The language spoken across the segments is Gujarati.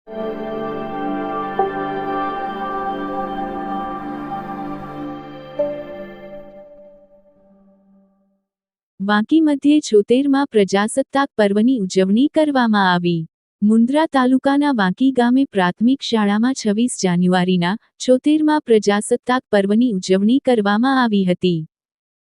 વાંકી મધ્યે 76માં પ્રજાસત્તાક પર્વની ઉજવણી કરવામાં આવી। મુન્દ્રા તાલુકાના વાંકી ગામે પ્રાથમિક શાળામાં 26 જાન્યુઆરીના 76માં પ્રજાસત્તાક પર્વની ઉજવણી કરવામાં આવી હતી।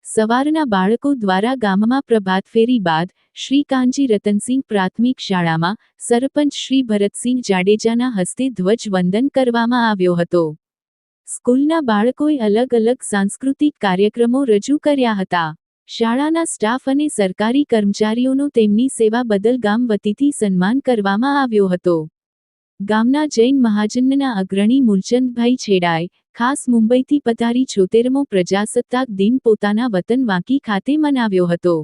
સવારના બાળકો દ્વારા ગામમાં પ્રભાત ફેરી બાદ શ્રી કાનજી રતનસિંહ પ્રાથમિક શાળામાં સરપંચ શ્રી ભરતસિંહ જાડેજાના હસ્તે ધ્વજ વંદન કરવામાં આવ્યો હતો। સ્કૂલના બાળકોએ અલગ અલગ સાંસ્કૃતિક કાર્યક્રમો રજૂ કર્યા હતા। શાળાના સ્ટાફ અને સરકારી કર્મચારીઓનો તેમની સેવા બદલ ગામ વતીથી સન્માન કરવામાં આવ્યો હતો। ગામના જૈન મહાજનના અગ્રણી મૂલચંદભાઈ છેડાએ ખાસ મુંબઈથી પધારી 76મો પ્રજાસત્તાક દિન પોતાના વતન વાંકી ખાતે મનાવ્યો હતો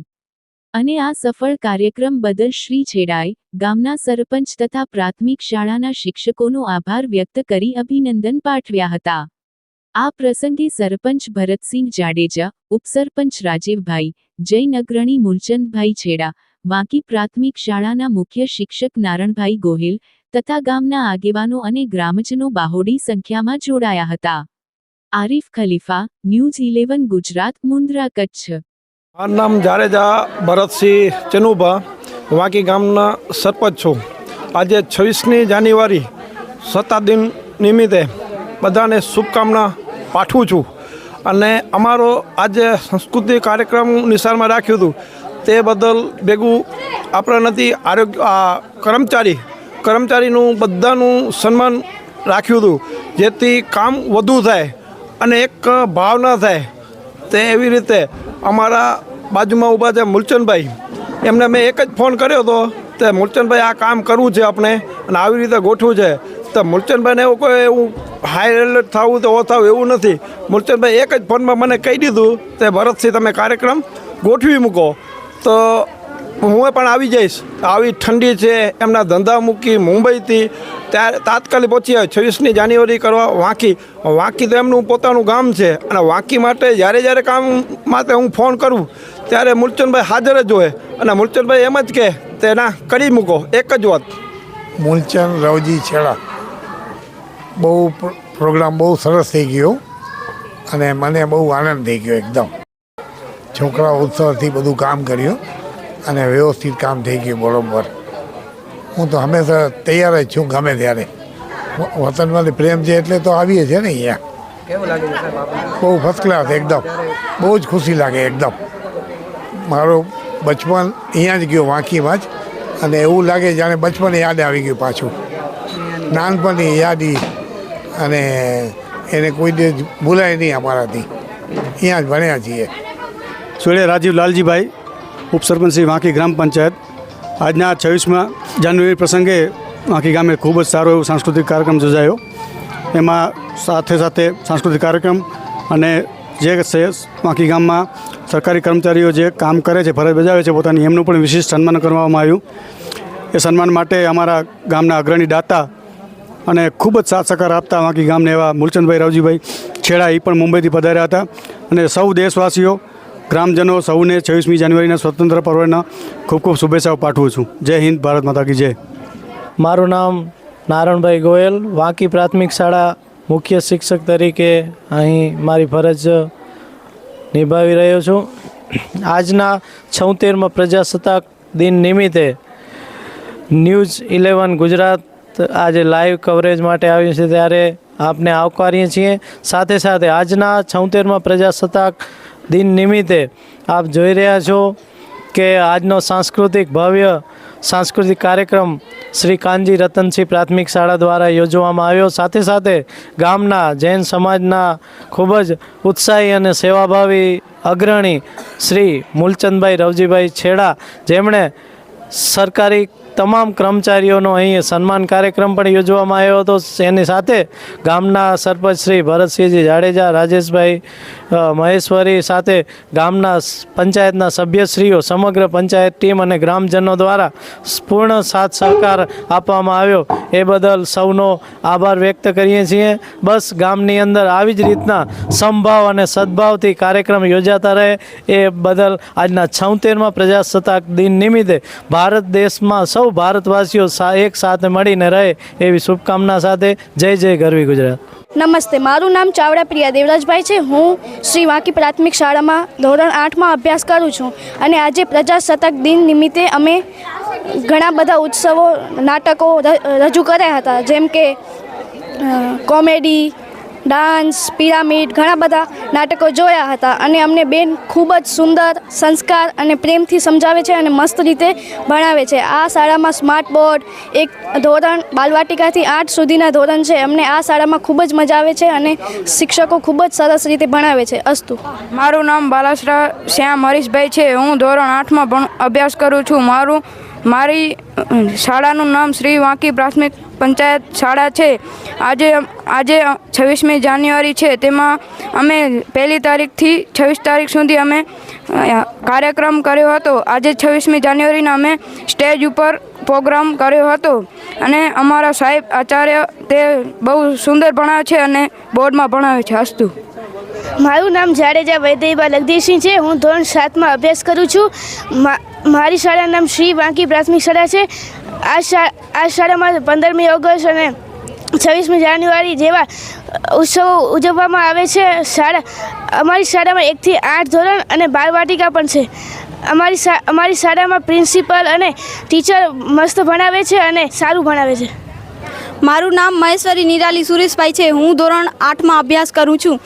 અને આ સફળ કાર્યક્રમ બદલ શ્રી છેડાએ ગામના સરપંચ તથા પ્રાથમિક શાળાના શિક્ષકોનો આભાર વ્યક્ત કરી અભિનંદન પાઠવ્યા હતા। આ પ્રસંગે સરપંચ ભરતસિંહ જાડેજા, ઉપસરપંચ રાજીવભાઈ, જૈન અગ્રણી મૂલચંદભાઈ છેડા, વાંકી પ્રાથમિક શાળાના મુખ્ય શિક્ષક નારણભાઈ ગોહિલ તથા ગામના આગેવાનો અને ગ્રામજનો બહોળી સંખ્યામાં જોડાયા હતા। આરિફ ખલીફા, ન્યૂઝ 11 ગુજરાત, મુન્દ્રા, કચ્છ। મારું નામ જાડેજા ભરતસિંહ ચનુભા, વાંકી ગામના સરપંચ છું। આજે 26મી જાન્યુઆરી સત્તા દિન નિમિત્તે બધાને શુભકામના પાઠવું છું અને અમારો આજે સાંસ્કૃતિક કાર્યક્રમ નિશાળમાં રાખ્યું હતું તે બદલ ભેગું આપણે નથી આરોગ્ય કર્મચારીનું બધાનું સન્માન રાખ્યું હતું જેથી કામ વધુ થાય અને એક ભાવના થાય। તે એવી રીતે અમારા બાજુમાં ઊભા છે મૂલચંદભાઈ, એમને મેં એક જ ફોન કર્યો હતો તે મૂલચંદભાઈ આ કામ કરવું છે આપણે અને આવી રીતે ગોઠવું છે। તો મૂલચંદભાઈને એવું હાઈ એલર્ટ થવું તો થવું એવું નથી। મૂલચંદભાઈ એક જ ફોનમાં મને કહી દીધું તે ભરતસિંહ તમે કાર્યક્રમ ગોઠવી મૂકો તો હું પણ આવી જઈશ। આવી ઠંડી છે એમના ધંધા મૂકી મુંબઈથી ત્યારે તાત્કાલિક પહોંચી આવે 26મી જાન્યુઆરી કરવા વાંકી તો એમનું પોતાનું ગામ છે અને વાંકી માટે જ્યારે કામ માટે હું ફોન કરું ત્યારે મૂલચંદભાઈ હાજર જ હોય અને મૂલચંદભાઈ એમ જ કહે તે ના કરી મૂકો, એક જ વાત। મૂલચંદ રાવજી છેડા, બહુ પ્રોગ્રામ બહુ સરસ થઈ ગયો અને મને બહુ આનંદ થઈ ગયો એકદમ। છોકરા ઉત્સાહથી બધું કામ કર્યું અને વ્યવસ્થિત કામ થઈ ગયું બરાબર। હું તો હંમેશા તૈયાર જ છું ગમે ત્યારે। વતનમાં પ્રેમ છે એટલે તો આવીએ છીએ ને અહીંયા। કેવું લાગે છે સાહેબ આપણે? બહુ ફર્સ્ટ ક્લાસ એકદમ, બહુ જ ખુશી લાગે એકદમ। મારો બચપન અહીંયા જ ગયો વાંકીમાં જ અને એવું લાગે જાણે બચપન યાદ આવી ગયું પાછું, નાનપણની યાદી અને એને કોઈ દિવસ ભૂલાય નહીં અમારાથી। અહીંયા જ ભણ્યા છીએ। સોળે રાજીવ લાલજીભાઈ, ઉપસરપંચ શ્રી વાંકી ગ્રામ પંચાયત। આજના 26મા જાન્યુઆરી પ્રસંગે વાંકી ગામે ખૂબ જ સારો એવો સાંસ્કૃતિક કાર્યક્રમ યોજાયો। એમાં સાથે સાંસ્કૃતિક કાર્યક્રમ અને જે વાંકી ગામમાં સરકારી કર્મચારીઓ જે કામ કરે છે, ફરજ બજાવે છે પોતાની, એમનું પણ વિશેષ સન્માન કરવામાં આવ્યું। એ સન્માન માટે અમારા ગામના અગ્રણી દાતા અને ખૂબ જ સાથ સહકાર આપતા વાંકી ગામને એવા મૂલચંદભાઈ રાવજીભાઈ છેડા એ પણ મુંબઈથી પધાર્યા હતા અને સૌ દેશવાસીઓ, ગ્રામજનો સૌને 26મી જાન્યુઆરીના સ્વતંત્ર પર્વના ખૂબ ખૂબ શુભેચ્છાઓ પાઠવું છું। જય હિન્દ, ભારત માતા કી જય। મારું નામ નારણભાઈ ગોયલ, વાંકી પ્રાથમિક શાળા મુખ્ય શિક્ષક તરીકે અહીં મારી ફરજ નિભાવી રહ્યો છું। આજના 76મા પ્રજાસત્તાક દિન નિમિત્તે ન્યૂઝ 11 ગુજરાત આજે લાઈવ કવરેજ માટે આવ્યું છે ત્યારે આપને આવકારીએ છીએ। સાથે સાથે આજના 76મા પ્રજાસત્તાક દિન નિમિત્તે આપ જોઈ રહ્યા છો કે આજનો ભવ્ય સાંસ્કૃતિક કાર્યક્રમ શ્રી કાનજી રતનસિંહ પ્રાથમિક શાળા દ્વારા યોજવામાં આવ્યો। સાથે સાથે ગામના જૈન સમાજના ખૂબ જ ઉત્સાહી અને સેવાભાવી અગ્રણી શ્રી મૂલચંદભાઈ રવજીભાઈ છેડા, જેમણે સરકારી તમામ કર્મચારીઓનો અહીં સન્માન કાર્યક્રમ પણ યોજવામાં આવ્યો હતો। એની સાથે ગામના સરપંચ શ્રી ભરતસિંહજી જાડેજા, રાજેશભાઈ મહેશ્વરી સાથે ગામના પંચાયતના સભ્યશ્રીઓ, સમગ્ર પંચાયત ટીમ અને ગ્રામજનો દ્વારા પૂર્ણ સાથ સહકાર આપવામાં આવ્યો। એ બદલ સૌનો આભાર વ્યક્ત કરીએ છીએ। બસ ગામની અંદર આવી જ રીતના સમભાવ અને સદભાવથી કાર્યક્રમ યોજાતા રહે એ બદલ આજના 76મા પ્રજાસત્તાક દિન નિમિત્તે ભારત દેશમાં સૌ ભારતવાસીઓ એક સાથે મળીને રહે એવી શુભકામના સાથે જય જય ગરવી ગુજરાત. નમસ્તે, મારું નામ ચાવડા પ્રિયા દેવરાજભાઈ છે. હું શ્રી વાંકી પ્રાથમિક શાળામાં ધોરણ 8માં અભ્યાસ કરું છું અને આજે પ્રજાસત્તાક દિન નિમિત્તે અમે ઘણા બધા ઉત્સવો નાટકો રજૂ કર્યા હતા, જેમ કે કોમેડી, ડાન્સ, પિરામિડ, ઘણા બધા નાટકો જોયા હતા અને અમને બેન ખૂબ જ સુંદર સંસ્કાર અને પ્રેમથી સમજાવે છે અને મસ્ત રીતે ભણાવે છે. આ શાળામાં સ્માર્ટ બોર્ડ, એક ધોરણ બાલવાટિકાથી 8 સુધીના ધોરણ છે. અમને આ શાળામાં ખૂબ જ મજા આવે છે અને શિક્ષકો ખૂબ જ સરસ રીતે ભણાવે છે. અસ્તુ. મારું નામ બાલાસરા શ્યામ હરીશભાઈ છે. હું ધોરણ 8માં અભ્યાસ કરું છું. મારી શાળાનું નામ શ્રી વાંકી પ્રાથમિક પંચાયત શાળા છે. આજે 26મી જાન્યુઆરી છે. તેમાં અમે 1લી તારીખથી 26 તારીખ સુધી અમે કાર્યક્રમ કર્યો હતો. આજે 26મી જાન્યુઆરીના અમે સ્ટેજ ઉપર પ્રોગ્રામ કર્યો હતો અને અમારા સાહેબ આચાર્ય તે બહુ સુંદર ભણાવે છે અને બોર્ડમાં ભણાવે છે. અસ્તુ. મારું નામ જાડેજા વૈદયબા લગદીશસિંહ છે. હું ધોરણ 7માં અભ્યાસ કરું છું. મારી શાળાનું નામ શ્રી વાંકી પ્રાથમિક શાળા છે. આ શાળામાં 15મી ઓગસ્ટ અને 26મી જાન્યુઆરી જેવા ઉત્સવો ઉજવવામાં આવે છે. અમારી શાળામાં 1 થી 8 ધોરણ અને બાલવાટિકા પણ છે. અમારી શાળામાં પ્રિન્સિપલ અને ટીચર મસ્ત ભણાવે છે અને સારું ભણાવે છે. મારું નામ મહેશ્વરી નિરાલી સુરેશભાઈ છે. હું ધોરણ 8માં અભ્યાસ કરું છું.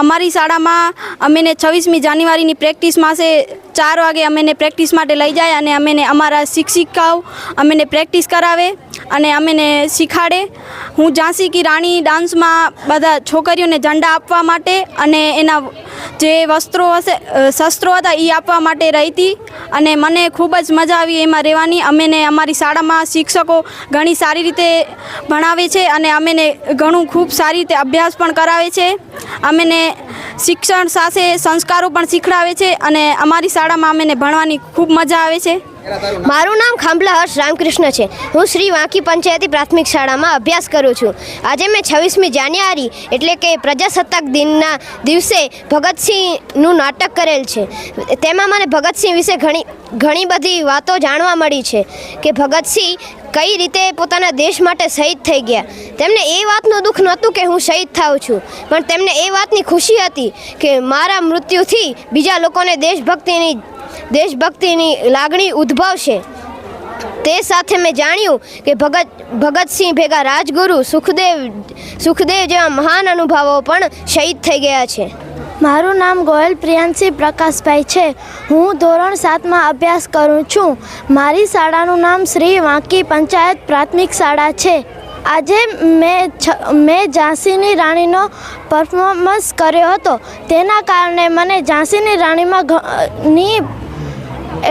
અમારી શાળામાં અમેને 26મી જાન્યુઆરીની પ્રેક્ટિસમાં છે. 4 વાગે અમેને પ્રેક્ટિસ માટે લઈ જાય અને અમેને અમારા શિક્ષિકાઓ અમેને પ્રેક્ટિસ કરાવે અને અમેને શીખવાડે. હું ઝાંસી કી રાણી ડાન્સમાં બધા છોકરીઓને ઝંડા આપવા માટે અને એના જે શસ્ત્રો હતા એ આપવા માટે રહી હતી અને મને ખૂબ જ મજા આવી એમાં રહેવાની. અમેને અમારી શાળામાં શિક્ષકો ઘણી સારી રીતે ભણાવે છે અને અમેને ઘણું ખૂબ સારી રીતે અભ્યાસ પણ કરાવે છે. અમેને શિક્ષણ સાથે સંસ્કારો પણ શીખડાવે છે અને અમારી શાળામાં અમેને ભણવાની ખૂબ મજા આવે છે. મારું નામ ખાંભલા હર્ષ રામકૃષ્ણ છે. હું શ્રી વાંકી પંચાયતી પ્રાથમિક શાળામાં અભ્યાસ કરું છું. આજે મેં 26મી જાન્યુઆરી એટલે કે પ્રજાસત્તાક દિનના દિવસે ભગતસિંહનું નાટક કરેલ છે. તેમાં મને ભગતસિંહ વિશે ઘણી બધી વાતો જાણવા મળી છે કે ભગતસિંહ કઈ રીતે પોતાના દેશ માટે શહીદ થઈ ગયા. તેમને એ વાતનું દુઃખ નહોતું કે હું શહીદ થાઉં છું, પણ તેમને એ વાતની ખુશી હતી કે મારા મૃત્યુથી બીજા લોકોને દેશભક્તિની લાગણી ઉદ્ભવશે. તે સાથે મેં જાણ્યું કે ભગતસિંહ ભેગા રાજગુરુ સુખદેવ જેવા મહાન અનુભાવો પણ શહીદ થઈ ગયા છે. મારું નામ ગોયલ પ્રિયાંશી પ્રકાશભાઈ છે. હું ધોરણ 7માં અભ્યાસ કરું છું. મારી શાળાનું નામ શ્રી વાંકી પંચાયત પ્રાથમિક શાળા છે. આજે મેં ઝાંસીની રાણીનો પરફોર્મન્સ કર્યો હતો. તેના કારણે મને ઝાંસીની રાણીની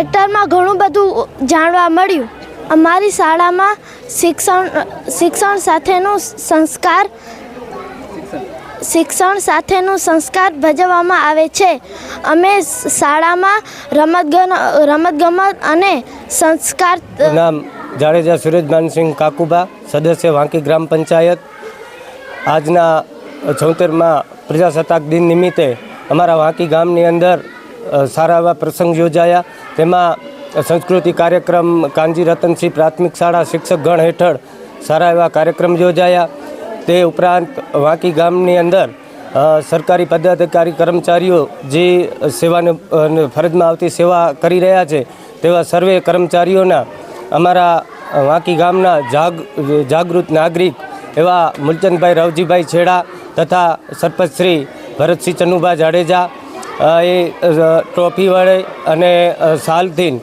એક્ટરમાં ઘણું બધું જાણવા મળ્યું. અમારી શાળામાં શિક્ષણ સાથેનું સંસ્કાર ભજવવામાં આવે છે. અમે શાળામાં રમતગમત અને સંસ્કાર. નામ જાડેજા સુરેશ માનસિંહ કાકુબા, સદસ્ય વાંકી ગ્રામ પંચાયત. આજના 76માં પ્રજાસત્તાક દિન નિમિત્તે અમારા વાંકી ગામની અંદર સારા એવા પ્રસંગ યોજાયા. તેમાં સંસ્કૃતિ કાર્યક્રમ કાનજી રતનસિંહ પ્રાથમિક શાળા શિક્ષકગણ હેઠળ સારા એવા કાર્યક્રમ યોજાયા. તે ઉપરાંત વાંકી ગામની અંદર સરકારી પદાધિકારી કર્મચારીઓ જે ફરજમાં આવતી સેવા કરી રહ્યા છે તેવા સર્વે કર્મચારીઓના અમારા વાંકી ગામના જાગૃત નાગરિક એવા મૂલચંદભાઈ રવજીભાઈ છેડા તથા સરપંચ શ્રી ભરતસિંહ ચનુભા જાડેજા એ ટ્રોફી વડે અને સાલથી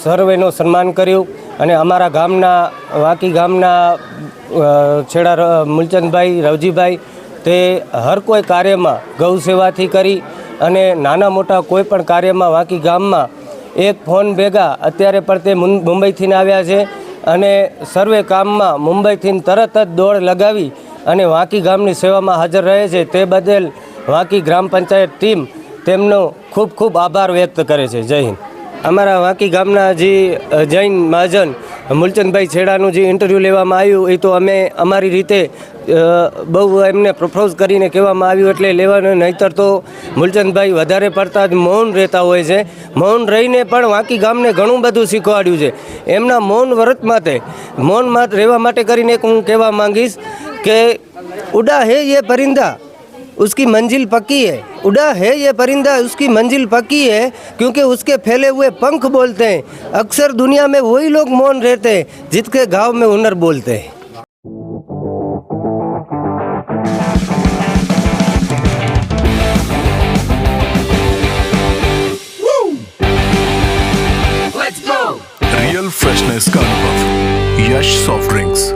સર્વેનું સન્માન કર્યું. અને અમારા ગામના વાંકી ગામના છેડા મૂલચંદભાઈ રવજીભાઈ તે હર કોઈ કાર્યમાં ગૌ સેવાથી કરી અને નાના મોટા કોઈ પણ કાર્યમાં વાંકી ગામમાં એક ફોન ભેગા અત્યારે પણ તે મુંબઈથી આવ્યા છે અને સર્વે કામમાં મુંબઈથી તરત જ દોડ લગાવી અને વાંકી ગામની સેવામાં હાજર રહે છે. તે બદલ વાંકી ગ્રામ પંચાયત ટીમ તેમનો ખૂબ ખૂબ આભાર વ્યક્ત કરે છે. જય હિન્દ. અમારા વાંકી ગામના જે જૈન મહાજન મૂલચંદભાઈ છેડાનું જે ઇન્ટરવ્યૂ લેવામાં આવ્યું એ તો અમે અમારી રીતે બહુ એમને પ્રપોઝ કરીને કહેવામાં આવ્યું એટલે લેવાનું, નહીંતર તો મૂલચંદભાઈ વધારે પડતા જ મૌન રહેતા હોય છે. મૌન રહીને પણ વાંકી ગામને ઘણું બધું શીખવાડ્યું છે. એમના મૌન મૌનમાં રહેવા માટે કરીને હું કહેવા માંગીશ કે ઉડા હે યે પરિંદા उसकी मंजिल पक्की है, उड़ा है ये परिंदा उसकी मंजिल पक्की है, क्योंकि उसके फैले हुए पंख बोलते हैं. अक्सर दुनिया में वही लोग मौन रहते हैं जिसके घाव में हुनर बोलते हैं. रियल फ्रेशनेस का अनुभव, यश सॉफ्ट ड्रिंक्स.